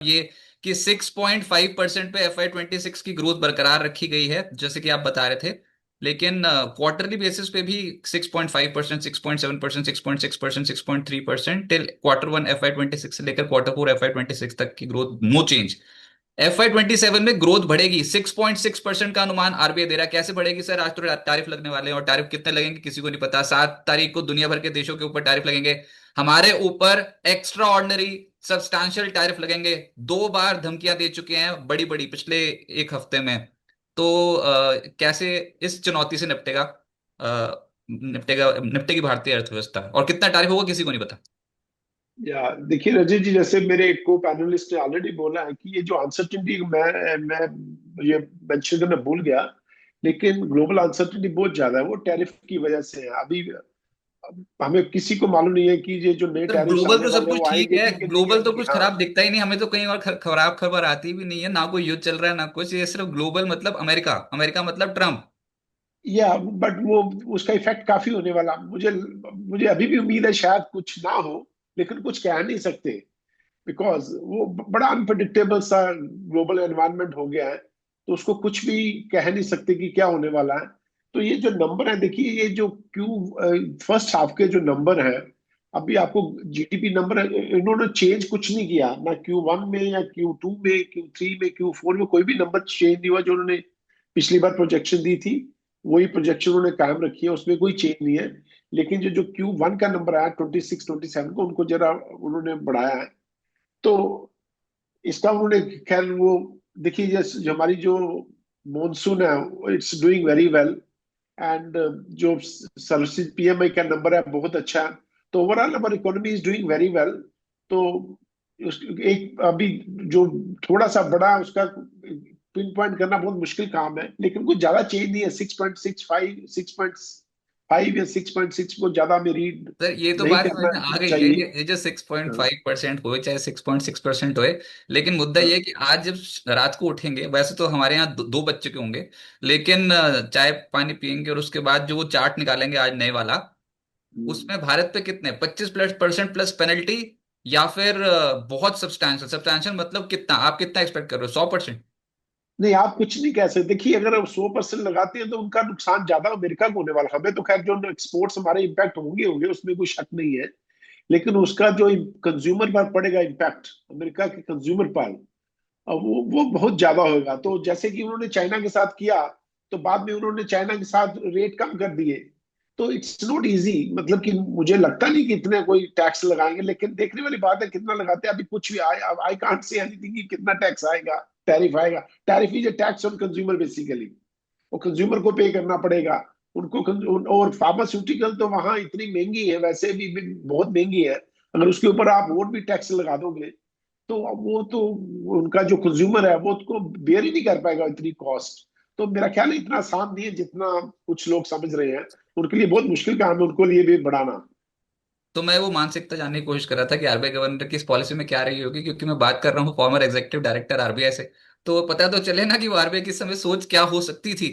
ये कि 6.5% पे FY 2026 की ग्रोथ बरकरार रखी गई है जैसे कि आप बता रहे थे। लेकिन क्वार्टरली बेसिस पे भी 6.5%, 6.7%, 6.6%, 6.3% टिल Q1 FY 2026 से लेकर Q4 FY 2026 तक की ग्रोथ नो चेंज। FY 2027 में ग्रोथ बढ़ेगी, 6.6% का अनुमान आरबीआई दे रहा है। कैसे बढ़ेगी सर? आज तो टैरिफ लगने वाले हैं, और टैरिफ कितने लगेंगे किसी को नहीं पता। 7 तारीख को दुनिया भर के देशों के ऊपर टैरिफ लगेंगे। हमारे ऊपर एक्स्ट्रा ऑर्डिनरी सब्सटैंशियल टैरिफ लगेंगे। 2 बार धमकियां दे चुके हैं बड़ी बड़ी पिछले एक हफ्ते में। तो कैसे इस चुनौती से निपटेगी भारतीय अर्थव्यवस्था, और कितना टैरिफ होगा किसी को नहीं पता। या देखिए रजत जी, जैसे मेरे को पैनलिस्ट ने ऑलरेडी बोला है कि ये जो अनसर्टिनिटी मैं ये मेंशन करना भूल गया, लेकिन ग्लोबल अनसर्टिनिटी बहुत ज्यादा है, वो टैरिफ की वजह से है। अभी हमें किसी को मालूम नहीं है कि ये जो नए सर टैरिफ्स ग्लोबल आने तो सब वाले हैं कुछ वो ठीक आएंगे है, कि नहीं ग्लोबल तो आएंगे। कुछ हाँ। खराब दिखता ही नहीं हमें, तो कहीं और खराब खबर आती भी नहीं है ना। कोई युद्ध चल रहा है ना कुछ, ये सिर्फ ग्लोबल मतलब अमेरिका, अमेरिका मतलब ट्रम्प। या बट वो उसका इफेक्ट काफी होने वाला, मुझे मुझे अभी भी उम्मीद है शायद कुछ ना हो, लेकिन कुछ कह नहीं सकते, बिकॉज वो बड़ा अनप्रडिक्टेबल सा ग्लोबल एनवायरनमेंट हो गया है। तो उसको कुछ भी कह नहीं सकते कि क्या होने वाला है। तो ये जो नंबर है, देखिए ये जो फर्स्ट हाफ के जो नंबर है, अभी आपको जीडीपी नंबर है, इन्होंने चेंज कुछ नहीं किया ना, Q1 में या Q2 में, Q3 में, Q4 में कोई भी नंबर चेंज नहीं हुआ। जो उन्होंने पिछली बार प्रोजेक्शन दी थी वही प्रोजेक्शन उन्होंने कायम रखी है, उसमें कोई चेंज नहीं है। लेकिन जो जो Q1 का नंबर आया 26-27 को, उनको जरा उन्होंने बढ़ाया है। तो इसका उन्होंने खैर वो, देखिए जो हमारी जो मॉनसून है it's doing very well, and जो सर्विसेज पीएमआई का नंबर है बहुत अच्छा है। तो ओवरऑल हमारी economy is doing very well. तो एक अभी जो थोड़ा सा बड़ा उसका पिन पॉइंट करना बहुत मुश्किल काम है, लेकिन कुछ ज्यादा चेंज नहीं है। 6.65, 6.5 या 6.6 को ज्यादा में रीड सर ये तो नहीं बात समझ करना में आ गई है, चाहिए। ये जो सिक्स पॉइंट हाँ। फाइव परसेंट हो चाहे 6.6% होए। लेकिन मुद्दा ये है कि आज जब रात को उठेंगे, वैसे तो हमारे यहाँ दो बज चुके होंगे, लेकिन चाय पानी पियेंगे और उसके बाद जो वो चार्ट निकालेंगे आज नए वाला, हाँ। उसमें भारत पे कितने 25% प्लस पेनल्टी, या फिर बहुत सब्सटैंशियल सब्सटैंशियल मतलब कितना, आप कितना एक्सपेक्ट कर रहे हो? 100%? नहीं, आप कुछ नहीं कह सकते। देखिए अगर आप 100% लगाते हैं तो उनका नुकसान ज्यादा अमेरिका को होने वाला। हमें तो खैर जो एक्सपोर्ट्स हमारे इम्पैक्ट होंगे होंगे उसमें कोई शक नहीं है, लेकिन उसका जो कंज्यूमर पर पड़ेगा इम्पैक्ट, अमेरिका के कंज्यूमर पर, वो बहुत ज्यादा होगा। तो जैसे कि उन्होंने चाइना के साथ किया, तो बाद में उन्होंने चाइना के साथ रेट कम कर दिए। तो इट्स नॉट इजी, मतलब कि मुझे लगता नहीं कि इतने कोई टैक्स लगाएंगे, लेकिन देखने वाली बात है कितना लगाते हैं। अभी कुछ भी आई कांट से एनीथिंग कि कितना टैक्स आएगा, टैरिफ आएगा। Tariff is a tax on consumer basically, वो कंज्यूमर को पे करना पड़ेगा उनको। और फार्मास्यूटिकल तो वहां इतनी महंगी है, वैसे भी बहुत महंगी है। अगर उसके ऊपर आप और भी टैक्स लगा दोगे तो अब वो तो उनका जो कंज्यूमर है वो उसको बेयर ही नहीं कर पाएगा इतनी कॉस्ट। तो मेरा ख्याल है इतना आसान नहीं है जितना कुछ लोग समझ रहे हैं। उनके लिए बहुत मुश्किल काम है, उनको लिए भी बढ़ाना। तो मैं वो मानसिकता जानने की कोशिश कर रहा था कि आरबीआई गवर्नर की इस पॉलिसी में क्या रही होगी, क्योंकि मैं बात कर रहा हूँ फॉर्मर एग्जीक्यूटिव डायरेक्टर आरबीआई से। तो पता तो चले ना कि वो आरबीआई की इस समय सोच क्या हो सकती थी।